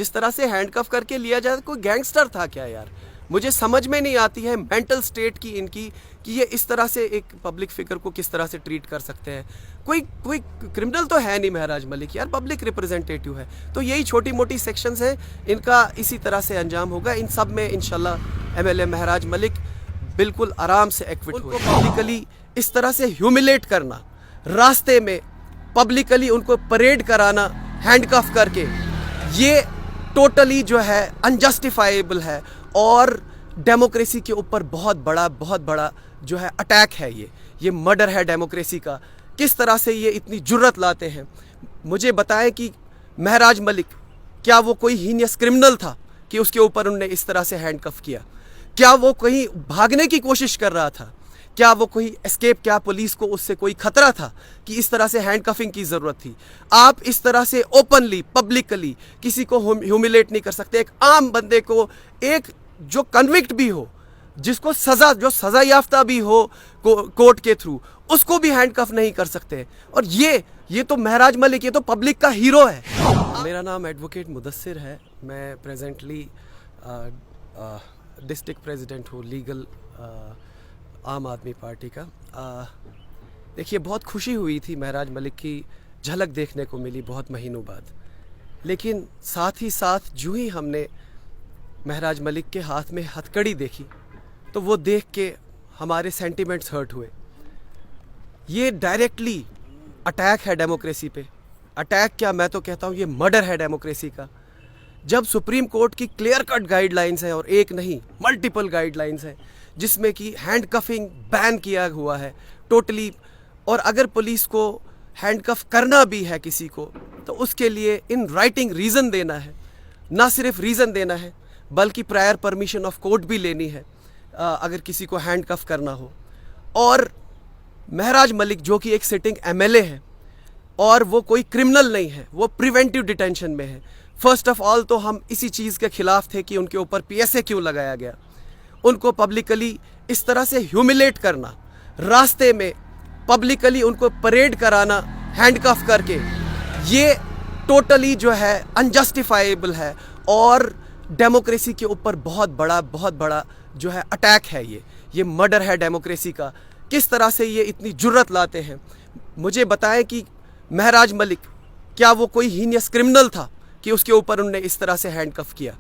जिस तरह से हैंडकफ करके लिया जाए, कोई गैंगस्टर था क्या यार? मुझे समझ में नहीं आती है मेंटल स्टेट की इनकी कि ये इस तरह से एक पब्लिक फिगर को किस तरह से ट्रीट कर सकते हैं। कोई कोई क्रिमिनल तो है नहीं महराज मलिक यार, पब्लिक रिप्रेजेंटेटिव है। तो यही छोटी मोटी सेक्शंस हैं, इनका इसी तरह से अंजाम होगा। इन सब में इंशाल्लाह एमएलए महराज मलिक बिल्कुल आराम से एक्विट हो। पब्लिकली इस तरह से ह्यूमिलेट करना, रास्ते में पब्लिकली उनको परेड कराना हैंडकफ करके, ये टोटली जो है अनजस्टिफाइबल है और डेमोक्रेसी के ऊपर बहुत बड़ा जो है अटैक है। ये मर्डर है डेमोक्रेसी का। किस तरह से ये इतनी जुर्रत लाते हैं? मुझे बताएं कि महराज मलिक क्या वो कोई हीनियस क्रिमिनल था कि उसके ऊपर उन्होंने इस तरह से हैंडकफ किया? क्या वो कहीं भागने की कोशिश कर रहा था? क्या वो कोई एस्केप, क्या पुलिस को उससे कोई खतरा था कि इस तरह से हैंडकफिंग की ज़रूरत थी? आप इस तरह से ओपनली पब्लिकली किसी को ह्यूमिलेट नहीं कर सकते। एक आम बंदे को, एक जो कन्विक्ट भी हो, जिसको जो सज़ा याफ्ता भी हो कोर्ट के थ्रू, उसको भी हैंडकफ नहीं कर सकते। और ये तो महराज मलिक, ये तो पब्लिक का हीरो है। मेरा नाम एडवोकेट मुदस्सिर है। मैं प्रेजेंटली डिस्ट्रिक्ट प्रेसिडेंट हूँ लीगल आम आदमी पार्टी का। देखिए, बहुत खुशी हुई थी महराज मलिक की झलक देखने को मिली बहुत महीनों बाद। लेकिन साथ ही साथ जो ही हमने महराज मलिक के हाथ में हथकड़ी देखी, तो वो देख के हमारे सेंटिमेंट्स हर्ट हुए। ये डायरेक्टली अटैक है डेमोक्रेसी पे। अटैक क्या, मैं तो कहता हूँ ये मर्डर है डेमोक्रेसी का। जब सुप्रीम कोर्ट की क्लियर कट गाइडलाइंस है, और एक नहीं मल्टीपल गाइडलाइंस है, जिसमें कि हैंडकफिंग बैन किया हुआ है टोटली। और अगर पुलिस को हैंडकफ करना भी है किसी को, तो उसके लिए इन राइटिंग रीज़न देना है। ना सिर्फ रीज़न देना है, बल्कि प्रायर परमिशन ऑफ कोर्ट भी लेनी है अगर किसी को हैंडकफ करना हो। और महराज मलिक जो कि एक सिटिंग एमएलए है, और वो कोई क्रिमिनल नहीं है, वो प्रिवेंटिव डिटेंशन में है। फर्स्ट ऑफ ऑल तो हम इसी चीज़ के खिलाफ थे कि उनके ऊपर पीएसए क्यों लगाया गया। उनको पब्लिकली इस तरह से ह्यूमिलेट करना, रास्ते में पब्लिकली उनको परेड कराना हैंडकफ करके, ये टोटली जो है अनजस्टिफाइबल है और डेमोक्रेसी के ऊपर बहुत बड़ा जो है अटैक है। ये मर्डर है डेमोक्रेसी का। किस तरह से ये इतनी जुर्रत लाते हैं? मुझे बताएं कि महराज मलिक क्या वो कोई हीनियस क्रिमिनल था कि उसके ऊपर उन्होंने इस तरह से हैंडकफ किया?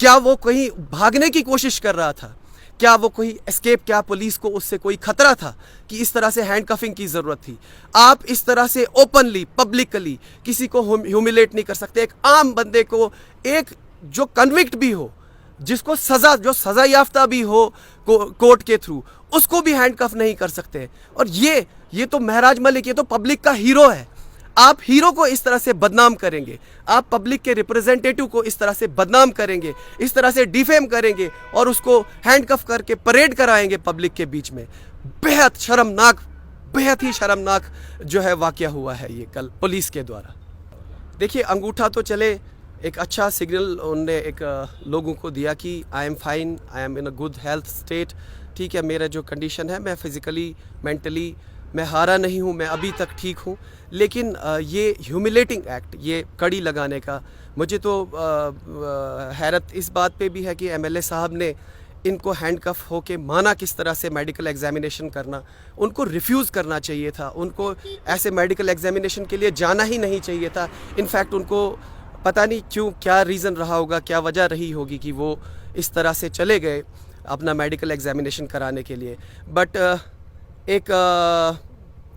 क्या वो कहीं भागने की कोशिश कर रहा था? क्या वो कोई एस्केप, क्या पुलिस को उससे कोई खतरा था कि इस तरह से हैंडकफिंग की ज़रूरत थी? आप इस तरह से ओपनली पब्लिकली किसी को ह्यूमिलेट नहीं कर सकते। एक आम बंदे को, एक जो कन्विक्ट भी हो, जिसको जो सज़ा याफ्ता भी हो कोर्ट के थ्रू, उसको भी हैंडकफ नहीं कर सकते। और ये तो महराज मलिक, ये तो पब्लिक का हीरो है। आप हीरो को इस तरह से बदनाम करेंगे, आप पब्लिक के रिप्रेजेंटेटिव को इस तरह से बदनाम करेंगे, इस तरह से डिफेम करेंगे और उसको हैंडकफ करके परेड कराएंगे पब्लिक के बीच में। बेहद ही शर्मनाक जो है वाकया हुआ है ये कल पुलिस के द्वारा। देखिए, अंगूठा तो चले, एक अच्छा सिग्नल उनने एक लोगों को दिया कि I am fine, I am in a good health state. ठीक है, मेरा जो कंडीशन है, मैं फिज़िकली मेंटली मैं हारा नहीं हूँ, मैं अभी तक ठीक हूँ। लेकिन ये ह्यूमिलेटिंग एक्ट, ये कड़ी लगाने का, मुझे तो हैरत इस बात पे भी है कि एमएलए साहब ने इनको हैंडकफ होके माना किस तरह से मेडिकल एग्जामिनेशन करना। उनको रिफ्यूज़ करना चाहिए था, उनको ऐसे मेडिकल एग्जामिनेशन के लिए जाना ही नहीं चाहिए था। इनफैक्ट उनको पता नहीं क्यों, क्या रीज़न रहा होगा, क्या वजह रही होगी कि वो इस तरह से चले गए अपना मेडिकल एग्जामिनेशन कराने के लिए। बट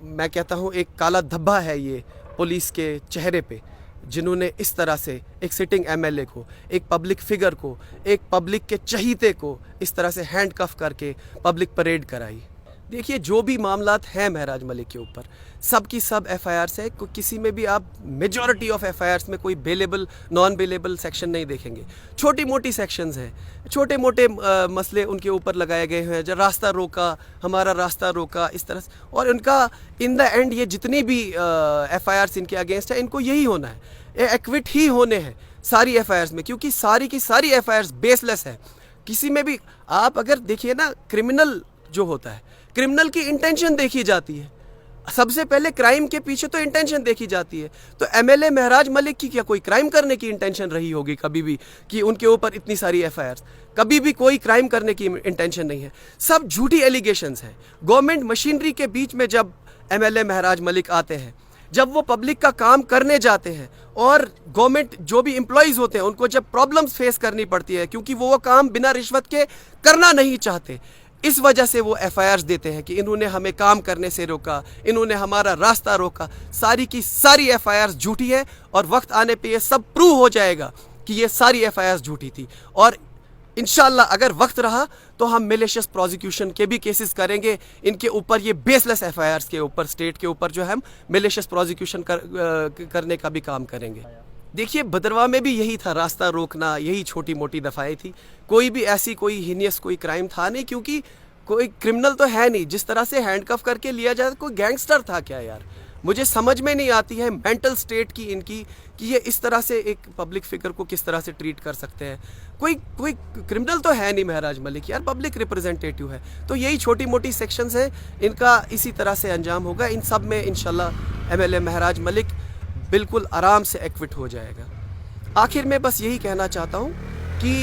मैं कहता हूँ एक काला धब्बा है ये पुलिस के चेहरे पे, जिन्होंने इस तरह से एक सिटिंग एमएलए को, एक पब्लिक फिगर को, एक पब्लिक के चहीते को इस तरह से हैंडकफ करके पब्लिक परेड कराई। देखिए, जो भी मामलात हैं महराज मलिक के ऊपर, सब की सब एफआईआर्स है। किसी में भी आप मेजॉरिटी ऑफ एफआईआर्स में कोई बेलेबल, नॉन बेलेबल सेक्शन नहीं देखेंगे। छोटी मोटी सेक्शंस हैं, छोटे मोटे मसले उनके ऊपर लगाए गए हैं, जो रास्ता रोका, हमारा रास्ता रोका, इस तरह से। और उनका इन द एंड ये जितनी भी एफआईआर्स इनके अगेंस्ट है, इनको यही होना है, ये एक्विट ही होने हैं सारी एफआईआर्स में, क्योंकि सारी की सारी एफआईआर्स बेसलेस है। किसी में भी आप अगर देखिए ना, क्रिमिनल जो होता है, क्रिमिनल की इंटेंशन देखी जाती है। सबसे पहले क्राइम के पीछे तो इंटेंशन देखी जाती है। तो एमएलए महराज मलिक की क्या कोई क्राइम करने की इंटेंशन रही होगी कभी भी कि उनके ऊपर इतनी सारी एफआईआर? कभी भी कोई क्राइम करने की इंटेंशन नहीं है, सब झूठी एलिगेशंस हैं। गवर्नमेंट मशीनरी के बीच में जब एमएलए महराज मलिक आते हैं, जब वो पब्लिक का काम करने जाते हैं और गवर्नमेंट जो भी एम्प्लॉयज़ होते हैं उनको जब प्रॉब्लम्स फेस करनी पड़ती है क्योंकि वो काम बिना रिश्वत के करना नहीं चाहते, इस वजह से वो एफआईआर्स देते हैं कि इन्होंने हमें काम करने से रोका, इन्होंने हमारा रास्ता रोका। सारी की सारी एफआईआर्स झूठी है और वक्त आने पे ये सब प्रूव हो जाएगा कि ये सारी एफआईआर्स झूठी थी। और इंशाल्लाह अगर वक्त रहा तो हम मिलिशियस प्रोसिक्यूशन के भी केसेस करेंगे इनके ऊपर, ये बेसलेस एफआईआर्स के ऊपर, स्टेट के ऊपर जो है हम मिलिशियस प्रोसिक्यूशन करने का भी काम करेंगे। देखिए भद्रवाह में भी यही था, रास्ता रोकना, यही छोटी मोटी दफ़ाएं थी। कोई भी ऐसी कोई हीनियस कोई क्राइम था नहीं, क्योंकि कोई क्रिमिनल तो है नहीं। जिस तरह से हैंडकफ करके लिया जाए, कोई गैंगस्टर था क्या यार? मुझे समझ में नहीं आती है मेंटल स्टेट की इनकी कि ये इस तरह से एक पब्लिक फिगर को किस तरह से ट्रीट कर सकते हैं। कोई क्रिमिनल तो है नहीं महराज मलिक यार, पब्लिक रिप्रेजेंटेटिव है। तो यही छोटी मोटी सेक्शंस हैं, इनका इसी तरह से अंजाम होगा। इन सब में इंशाल्लाह एमएलए महराज मलिक बिल्कुल आराम से एक्विट हो जाएगा। आखिर में बस यही कहना चाहता हूँ कि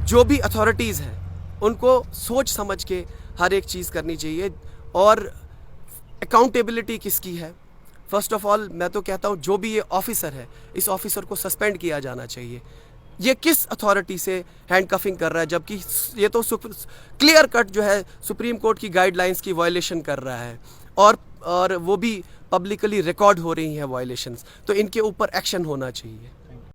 जो भी अथॉरिटीज़ हैं उनको सोच समझ के हर एक चीज़ करनी चाहिए। और अकाउंटेबिलिटी किसकी है? फर्स्ट ऑफ ऑल मैं तो कहता हूँ जो भी ये ऑफिसर है, इस ऑफिसर को सस्पेंड किया जाना चाहिए। ये किस अथॉरिटी से हैंडकफिंग कर रहा है, जबकि ये तो क्लियर कट जो है सुप्रीम कोर्ट की गाइडलाइंस की वायलेशन कर रहा है और वो भी पब्लिकली रिकॉर्ड हो रही हैं वायलेशंस। तो इनके ऊपर एक्शन होना चाहिए।